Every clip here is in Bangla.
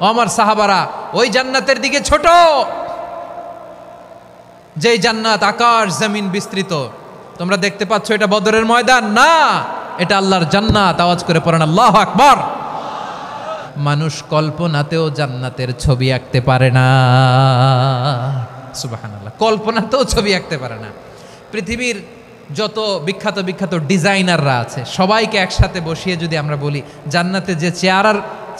ও আমার সাহাবারা, ওই জান্নাতের দিকে ছোট যেই জান্নাত আকাশ জমিন বিস্তৃত। তোমরা দেখতে পাচ্ছ এটা বদরের ময়দান না, এটা আল্লাহর জান্নাত। আওয়াজ করে পড়েন আল্লাহু আকবার। মানুষ কল্পনাতেও জান্নাতের ছবি আঁকতে পারে না, সুবহানাল্লাহ, কল্পনাতেও ছবি আঁকতে পারে না। পৃথিবীর যত বিখ্যাত বিখ্যাত ডিজাইনাররা আছে সবাইকে একসাথে বসিয়ে যদি আমরা বলি জান্নাতে যে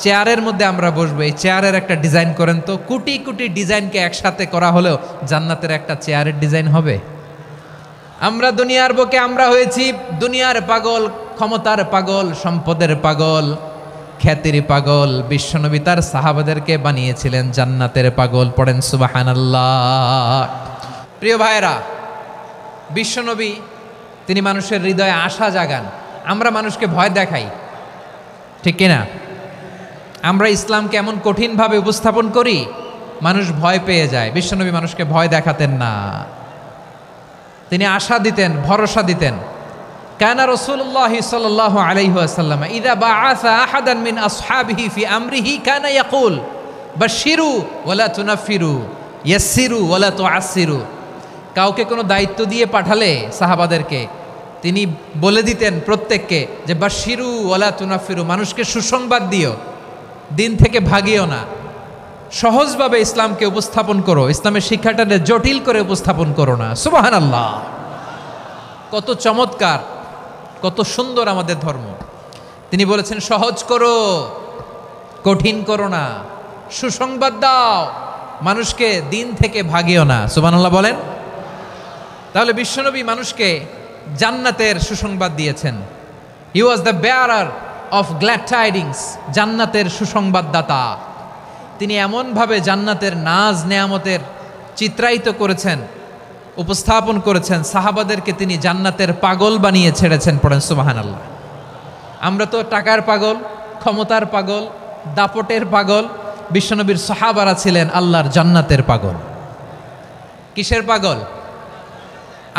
চেয়ারের মধ্যে আমরা বসবো, এই চেয়ারের একটা ডিজাইন করেন তো, কোটি কোটি ডিজাইনকে একসাথে করা হলেও জান্নাতের একটা চেয়ারের ডিজাইন হবে? আমরা দুনিয়ার বুকে আমরা হয়েছি দুনিয়ার পাগল, ক্ষমতার পাগল, সম্পদের পাগল, খ্যাতির পাগল। বিশ্বনবী তার সাহাবাদেরকে বানিয়েছিলেন জান্নাতের পাগল। পড়েন সুবহানাল্লাহ। প্রিয় ভাইরা, বিশ্বনবী তিনি মানুষের হৃদয়ে আশা জাগান। আমরা মানুষকে ভয় দেখাই, ঠিক কিনা? আমরা ইসলামকে এমন কঠিনভাবে উপস্থাপন করি, মানুষ ভয় পেয়ে যায়। বিশ্বনবী মানুষকে ভয় দেখাতেন না, তিনি আশা দিতেন, ভরসা দিতেন। কানা রাসূলুল্লাহ সাল্লাল্লাহু আলাইহি ওয়াসাল্লাম ইযা বাআসা আহাদান মিন আসহাবিহি ফি আমরিহি কানা ইয়াকুল বাশশিরু ওয়ালা তুনাফিরু ইয়াসসিরু ওয়ালা তুআসসিরু। কাউকে কোনো দায়িত্ব দিয়ে পাঠালে সাহাবাদেরকে তিনি বলে দিতেন প্রত্যেককে যে বাশশিরু ওয়ালা তুনাফিরু, মানুষকে সুসংবাদ দিও, দিন থেকে ভাগিও না, সহজভাবে ইসলামকে উপস্থাপন করো, ইসলামের শিক্ষাটাকে জটিল করে উপস্থাপন করো না। সুবহানাল্লাহ, কত চমৎকার, কত সুন্দর আমাদের ধর্ম। তিনি বলেছেন সহজ করো, কঠিন করো না, সুসংবাদ দাও, মানুষকে দিন থেকে ভাগিও না। সুবহানাল্লাহ বলেন। তাহলে বিশ্বনবী মানুষকে জান্নাতের সুসংবাদ দিয়েছেন। He was the bearer of glad tidings, জান্নাতের সুসংবাদদাতা। তিনি এমনভাবে জান্নাতের নাজ নেয়ামতের চিত্রায়িত করেছেন, উপস্থাপন করেছেন, সাহাবাদেরকে তিনি জান্নাতের পাগল বানিয়ে ছেড়েছেন। পড়েন সুবহানাল্লাহ। আমরা তো টাকার পাগল, ক্ষমতার পাগল, দাপটের পাগল। বিশ্বনবীর সাহাবারা ছিলেন আল্লাহর জান্নাতের পাগল। কিসের পাগল?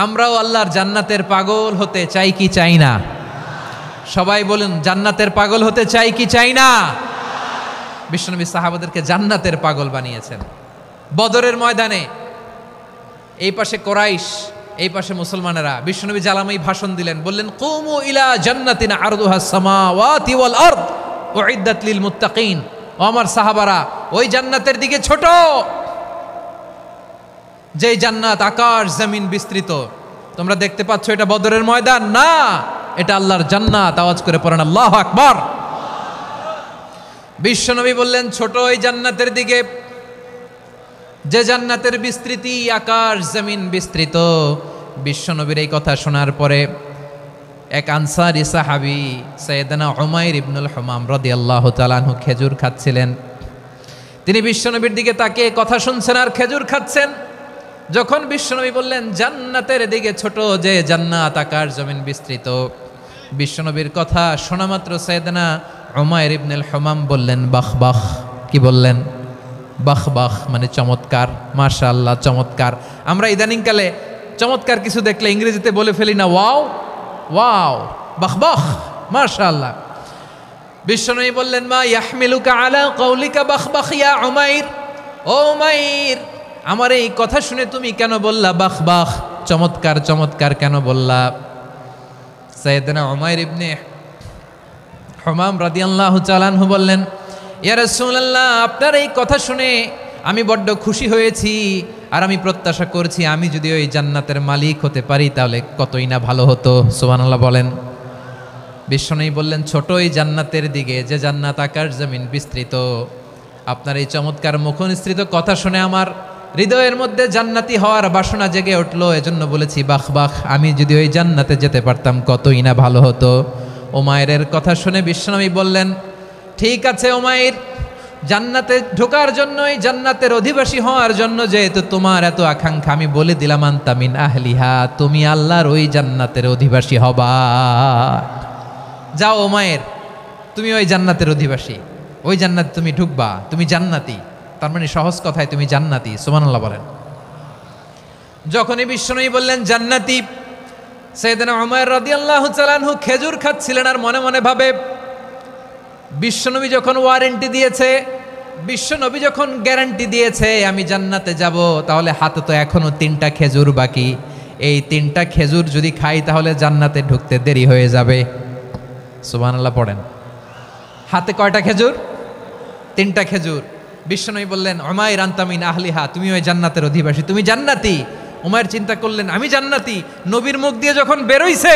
আমরাও আল্লাহর জান্নাতের পাগল হতে চাই কি চাই না? সবাই বলুন, জান্নাতের পাগল হতে চাই কি চাই না? বিশ্বনবী সাহাবাদেরকে জান্নাতের পাগল বানিয়েছেন। বদরের ময়দানে এই পাশে কোরাইশ, এই পাশে মুসলমানেরা। বিশ্বনবী জালামাই ভাষণ দিলেন, বললেন কুমু ইলা জান্নাতিন আরদুহাস সামাওয়াতি ওয়াল আরদ উইদ্দাত লিল মুত্তাকিন। ও আমার সাহাবারা, ওই জান্নাতের দিকে ছোট যেই জান্নাত আকাশ জমিন বিস্তৃত। তোমরা দেখতে পাচ্ছ এটা বদরের ময়দান না, এটা আল্লাহর জান্নাত। আওয়াজ করে পড়েন আল্লাহু আকবার। বিশ্বনবী বললেন ছোট ওই জান্নাতের দিকে যে জান্নাতের বিস্তৃতি আকাশ জমিন বিস্তৃত। বিশ্বনবীর এই কথা শোনার পরে এক আনসারী সাহাবী সাইয়েদনা উমাইর ইবনুল হুমাম রাদিয়াল্লাহু তাআলা আনহু খেজুর খাচ্ছিলেন। তিনি বিশ্বনবীর দিকে তাকিয়ে কথা শুনছেন আর খেজুর খাচ্ছেন। যখন বিশ্বনবী বললেন জান্নাতের দিকে ছোট যে জান্নাত আকাশ জমিন বিস্তৃত, বিশ্বনবীর কথা শোনা মাত্র সাইয়েদনা উমাইর ইবনুল হুমাম বললেন বাহ বাহ। কি বললেন? বাহ বাহ, মানে চমৎকার, মাশাআল্লাহ, চমৎকার। আমরা ইদানিংকালে চমৎকার কিছু দেখলে ইংরেজিতে বলে ফেলি না ওয়াও ওয়াও, বাহ বাহ, মাশাআল্লাহ। বিশ্বনবী বললেন মা ইয়াহমিলুকা আলা কওলিকা বাহ বাহ ইয়া উমাইর। ও উমাইর, আমার এই কথা শুনে তুমি কেন বললা বাহ বাহ, চমৎকার চমৎকার কেন বললা? সাইয়েদনা উমাইর ইবনে হুমাম রাদিয়াল্লাহু তাআলা আনহু বললেন ইয়া রাসূলুল্লাহ, আপনার এই কথা শুনে আমি বড্ড খুশি হয়েছি, আর আমি প্রত্যাশা করছি আমি যদি ওই জান্নাতের মালিক হতে পারি তাহলে কতই না ভালো হতো। সুবহানাল্লাহ বলেন। বিশ্বনবী বললেন ছোট ওই জান্নাতের দিকে যে জান্নাত আকাশ জমিন বিস্তৃত। আপনার এই চমৎকার মুখনিসৃত কথা শুনে আমার হৃদয়ের মধ্যে জান্নাতি হওয়ার বাসনা জেগে উঠলো, এজন্য বলেছি বাহ বাহ, আমি যদি ওই জান্নাতে যেতে পারতাম কতই না ভালো হতো। উমাইরের কথা শুনে বিশ্বনবী বললেন ঠিক আছে উমাইর, জান্নাতে ঢোকার জন্যই, জান্নাতের অধিবাসী হওয়ার জন্য যেহেতু তোমার এত আকাঙ্ক্ষা, আমি বলে দিলাম আনতা মিন আহলিহা, তুমি আল্লাহর ওই জান্নাতের অধিবাসী হবা। যাও উমাইর, তুমি ওই জান্নাতের অধিবাসী, ওই জান্নাতে তুমি ঢুকবা, তুমি জান্নাতি। তার মানে সহজ কথায় তুমি জান্নাতি। সুবহানাল্লাহ বলেন। যখনই বিশ্বনবী বললেন জান্নাতি, সাইয়েদনা উমাইর রাদিয়াল্লাহু তাআলা আনহু খেজুর খাচ্ছিলেন আর মনে মনে ভাবে বিশ্বনবী যখন ওয়ারেন্টি দিয়েছে বিশ্ব নবী যখন গ্যারান্টি দিয়েছে আমি জান্নাতে যাব, তাহলে হাতে তো এখনো 3টা খেজুর বাকি। এই 3টা খেজুর যদি খাই তাহলে জান্নাতে ঢুকতে দেরি হয়ে যাবে। সুবহানাল্লাহ পড়েন। হাতে কয়টা খেজুর? 3টা খেজুর। বিশ্বনবী বললেন উমাইর আনতা মিন আহলিহা, তুমি ওই জান্নাতের অধিবাসী, তুমি জান্নাতি। উমাইর চিন্তা করলেন আমি জান্নাতি, নবীর মুখ দিয়ে যখন বেরোইছে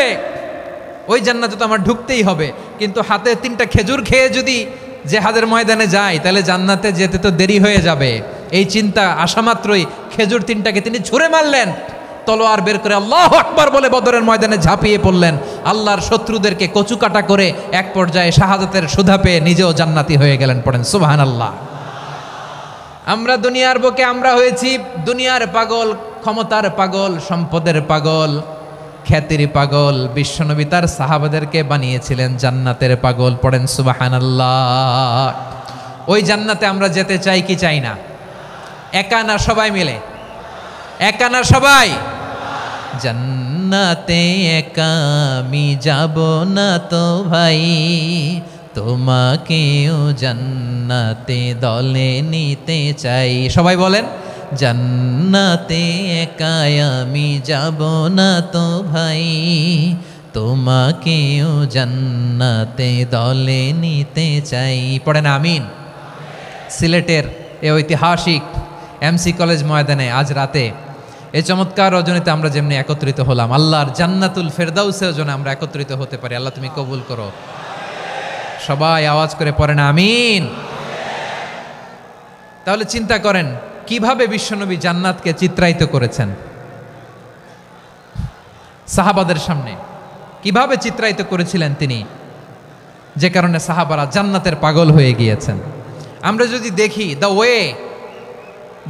ওই জান্নাতে তো আমার ঢুকতেই হবে, কিন্তু হাতে 3টা খেজুর খেয়ে যদি জিহাদের ময়দানে যাই তাহলে জান্নাতে যেতে তো দেরি হয়ে যাবে। এই চিন্তা আসা মাত্রই খেজুর 3টাকে তিনি ছুঁড়ে মারলেন, তলোয়ার বের করে আল্লাহু আকবার বলে বদরের ময়দানে ঝাঁপিয়ে পড়লেন। আল্লাহর শত্রুদেরকে কচুকাটা করে এক পর্যায়ে শাহাদাতের সুধা পেয়ে নিজেও জান্নাতি হয়ে গেলেন। পড়েন সুবহানাল্লাহ। আমরা দুনিয়ার বুকে আমরা হয়েছি দুনিয়ার পাগল, ক্ষমতার পাগল, সম্পদের পাগল, খ্যাতির পাগল। বিশ্বনবী তার সাহাবাদেরকে বানিয়েছিলেন জান্নাতের পাগল। পড়েন সুবহানাল্লাহ। ওই জান্নাতে আমরা যেতে চাই কি চাই না? একা না সবাই মিলে? একা না সবাই? জান্নাতে একা আমি যাব না তো ভাই, তোমাকেও জান্নাতে দলে নিতে চাই। সবাই বলেন জান্নাতে একা আমি যাব না তো ভাই, তোমাকেও জান্নাতে দলে নিতে চাই। পড়েন আমিন। সিলেটের এ ঐতিহাসিক এমসি কলেজ ময়দানে আজ রাতে এই চমৎকার রজনীতে আমরা যেমনি একত্রিত হলাম, আল্লাহর জান্নাতুল ফেরদাউসের জন্য আমরা একত্রিত হতে পারি। আল্লাহ তুমি কবুল করো। সবাই আওয়াজ করে পড়েন আমিন। তাহলে চিন্তা করেন কিভাবে বিশ্বনবী জান্নাতকে চিত্রায়িত করেছেন সাহাবাদের সামনে, কিভাবে চিত্রায়িত করেছিলেন তিনি, যে কারণে সাহাবারা জান্নাতের পাগল হয়ে গিয়েছেন। আমরা যদি দেখি the way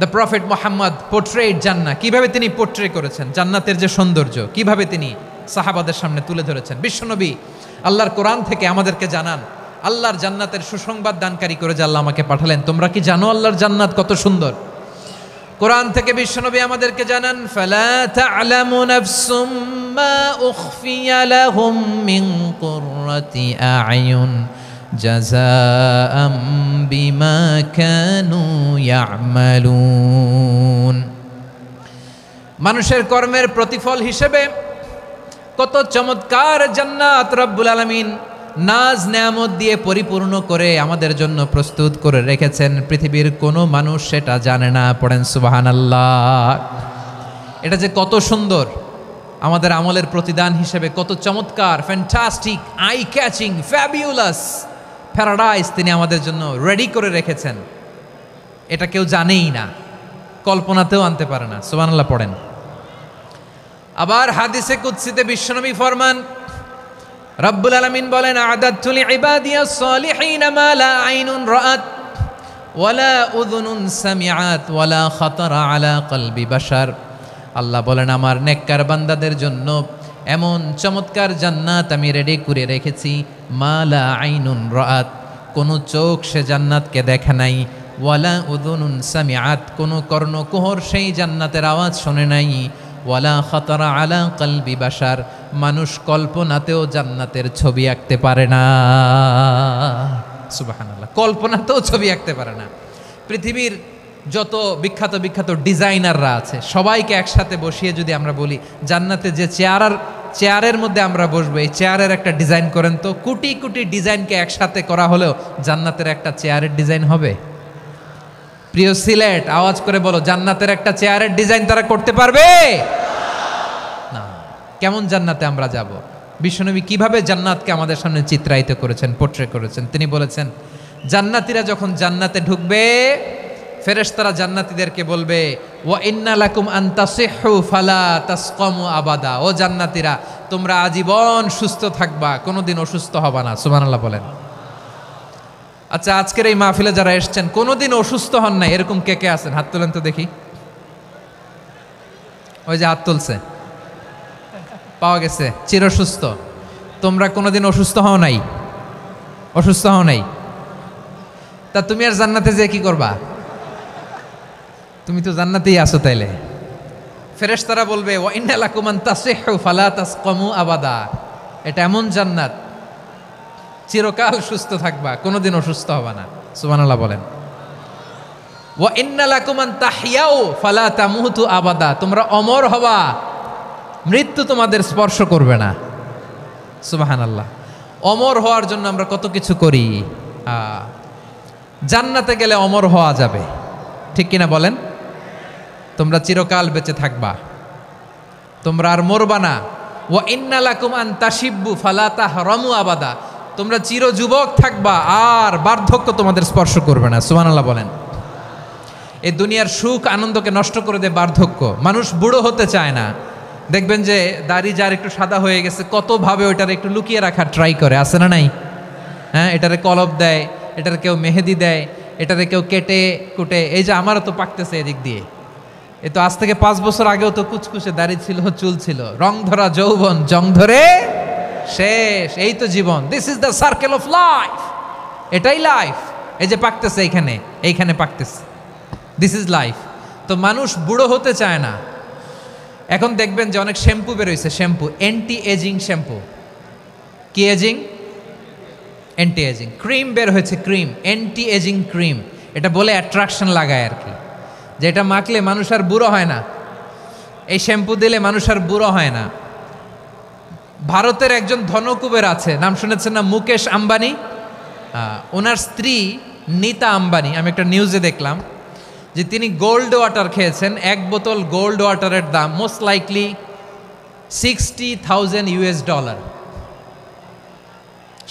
the prophet Muhammad portrait জান্নাত, কিভাবে তিনি পোর্ট্রে করেছেন জান্নাতের যে সৌন্দর্য, কিভাবে তিনি সাহাবাদের সামনে তুলে ধরেছেন। বিশ্বনবী আল্লাহর কোরআন থেকে আমাদেরকে জানান আল্লাহর জান্নাতের সুসংবাদ দানকারী করে যে আল্লাহ আমাকে পাঠালেন। তোমরা কি জানো আল্লাহর জান্নাত কত সুন্দর? কোরআন থেকে বিশ্বনবী আমাদেরকে জানান ফালা তা'লামু নাফসুম মা উখফিয়া লাহুম মিন কুররাতি আ'য়ুন জাযাআম বিমা কানু ইয়া'মালুন। মানুষের কর্মের প্রতিফল হিসেবে কত চমৎকার জান্নাত রব্বুল আলামিন নাজ নেয়ামত দিয়ে পরিপূর্ণ করে আমাদের জন্য প্রস্তুত করে রেখেছেন। পৃথিবীর কোনো মানুষ সেটা জানে না। পড়েন সুবহানাল্লাহ। এটা যে কত সুন্দর, আমাদের আমলের প্রতিদান হিসেবে কত চমৎকার, fantastic, eye catching, fabulous paradise তিনি আমাদের জন্য রেডি করে রেখেছেন। এটা কেউ জানেই না, কল্পনাতেও আনতে পারে না। সুবহানাল্লাহ পড়েন। আবার হাদিসে কুদসিতে বিশ্বনবী ফরমান, রব্বুল আলামিন বলেন আ'দাতু লিইবাদিয়াস সালিহিন মা লা আইনুন রাআত ওয়ালা উযুনুন সামিআত ওয়ালা খাতারা আলা কলবি বাশার। আল্লাহ বলেন আমার নেককার বান্দাদের জন্য এমন চমৎকার জান্নাত আমি রেডি করে রেখেছি, মা লা আইনুন রাআত, কোনো চোখ সে জান্নাতকে দেখে নাই, ওয়ালা উযুনুন সামিআত, কোনো কর্ণকুহর সেই জান্নাতের আওয়াজ শোনে নাই, ওয়ালা খাতারা আলা কলবি বাশার, মানুষ কল্পনাতেও জান্নাতের ছবি আঁকতে পারে না। সুবহানাল্লাহ, কল্পনাতেও ছবি আঁকতে পারে না। পৃথিবীর যত বিখ্যাত বিখ্যাত ডিজাইনাররা আছে সবাইকে একসাথে বসিয়ে যদি আমরা বলি জান্নাতে যে চেয়ারের মধ্যে আমরা বসবো, এই চেয়ারের একটা ডিজাইন করেন তো, কোটি কোটি ডিজাইনকে একসাথে করা হলেও জান্নাতের একটা চেয়ারের ডিজাইন হবে? প্রিয় সিলেট, আওয়াজ করে বলো, জান্নাতের একটা চেয়ারের ডিজাইন তারা করতে পারবে না। কেমন জান্নাতে আমরা যাব? বিশ্বনবী কিভাবে জান্নাতকে আমাদের সামনে চিত্রায়িত করেছেন, পোর্ট্রে করেছেন। তিনি বলেছেন জান্নাতীরা যখন জান্নাতে ঢুকবে ফেরেশতারা জান্নাতীদেরকে বলবে ওয়া ইন্না লাকুম আন তাসিহু ফালা তাসকামু আবাদা, ও জান্নাতীরা তোমরা আজীবন সুস্থ থাকবা, কোনোদিন অসুস্থ হবা না। সুবহানাল্লাহ বলেন। আচ্ছা, আজকের এই মাহফিলে যারা এসেছেন কোনোদিন অসুস্থ হন নাই এরকম কে কে আছেন? হাত তোলেন তো দেখি। ওই যে হাত তুলছে, পাওয়া গেছে, চিরসুস্থ। তোমরা কোনোদিন অসুস্থ হও নাই? অসুস্থ হও নাই? তা তুমি আর জান্নাতে যে কি করবা? তুমি তো জান্নাতেই আছো। তাইলে ফেরেশতারা বলবে ওয়া ইন্না লাকুম আন তাসিহু ফালা তাসকামু আবাদা, এটা এমন জান্নাত চিরকাল সুস্থ থাকবা, কোনোদিন অসুস্থ হবা না। সুবহানাল্লাহ বলেন। ওয়া ইন্না লাকুম আন তাহইয়াউ ফালা তামুতু আবাদা, তোমরা অমর হবা, মৃত্যু তোমাদের স্পর্শ করবে না। সুবহানাল্লাহ। অমর হওয়ার জন্য আমরা কত কিছু করি। জান্নাতে গেলে অমর হওয়া যাবে, ঠিক কিনা বলেন? তোমরা চিরকাল বেঁচে থাকবা, তোমরা আর মরবা না। ওয়া ইন্না লাকুম আন তাশিব্বু ফালা তাহরামু আবাদা, তোমরা চির যুবক থাকবা, আর বার্ধক্য তোমাদের স্পর্শ করবে না। সুবহানাল্লাহ বলেন। এই দুনিয়ার সুখ আনন্দকে নষ্ট করে দেয় বার্ধক্য। মানুষ বুড়ো হতে চায় না। দেখবেন যে দাড়ি যার একটু সাদা হয়ে গেছে, কতভাবে ওইটার একটু লুকিয়ে রাখার ট্রাই করে, আছে না নাই? হ্যাঁ, এটারে কলপ দেয়, এটারে কেউ মেহেদি দেয়, এটারে কেউ কেটে কুটে। এই যে আমারও তো পাকতেছে এদিক দিয়ে, এ তো আজ থেকে 5 বছর আগেও তো কুচকুচে দাড়ি ছিল, চুল ছিল, রং ধরা যৌবন জং ধরে শেষ। এই তো জীবন, this is the circle of life, এটাই লাইফ। এই যে পাকতেছে এইখানে পাকতেছে, দিস ইজ লাইফ। তো মানুষ বুড়ো হতে চায় না। এখন দেখবেন যে অনেক শ্যাম্পু বেরোইছে, শ্যাম্পু অ্যান্টি এজিং শ্যাম্পু। কি এজিং? Anti ageing. ক্রিম বের হয়েছে, ক্রিম, অ্যান্টি এজিং ক্রিম। এটা বলে অ্যাট্রাকশন লাগায় আর কি, যে এটা মাখলে মানুষ আর বুড়ো হয় না, এই শ্যাম্পু দিলে মানুষ আর বুড়ো হয় না। ভারতের একজন ধনকুবের আছে, নাম শুনেছেন না? মুকেশ আম্বানি। ওনার স্ত্রী নীতা আম্বানি, আমি একটা নিউজে দেখলাম যে তিনি গোল্ড ওয়াটার খেয়েছেন। 1 বোতল গোল্ড ওয়াটারের দাম মোস্ট লাইকলি $60,000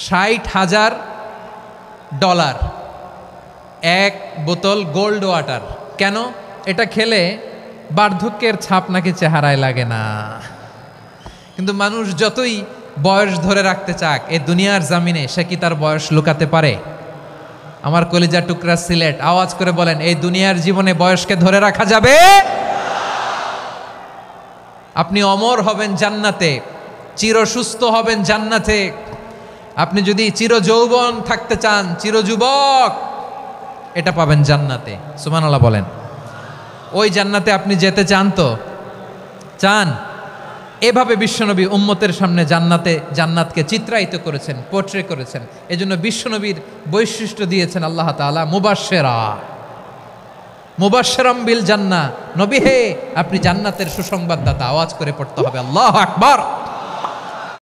$60,000 1 বোতল গোল্ড ওয়াটার। কেন? এটা খেলে বার্ধক্যের ছাপ নাকি চেহারায় লাগে না। কিন্তু মানুষ যতই বয়স ধরে রাখতে চাক এ দুনিয়ার জামিনে, সে কি তার বয়স লুকাতে পারে? আমার কলিজা টুকরা সিলেট, আওয়াজ করে বলেন, এই দুনিয়ার জীবনে বয়সকে ধরে রাখা যাবে? আপনি অমর হবেন জান্নাতে, চির সুস্থ হবেন জান্নাতে। আপনি যদি চির যৌবন থাকতে চান, চির যুবক, এটা পাবেন জান্নাতে। সুবহানাল্লাহ বলেন। ওই জান্নাতে আপনি যেতে চান তো? চান? এভাবে বিশ্বনবী উম্মতের সামনে জান্নাতকে চিত্রায়িত করেছেন, পোর্ট্রে করেছেন। এজন্য বিশ্বনবীর বৈশিষ্ট্য দিয়েছেন আল্লাহ তাআলা মুবাশশিরাম বিল জান্নাহ। নবী হে, আপনি জান্নাতের সুসংবাদদাতা। আওয়াজ করে পড়তে হবে আল্লাহু আকবার।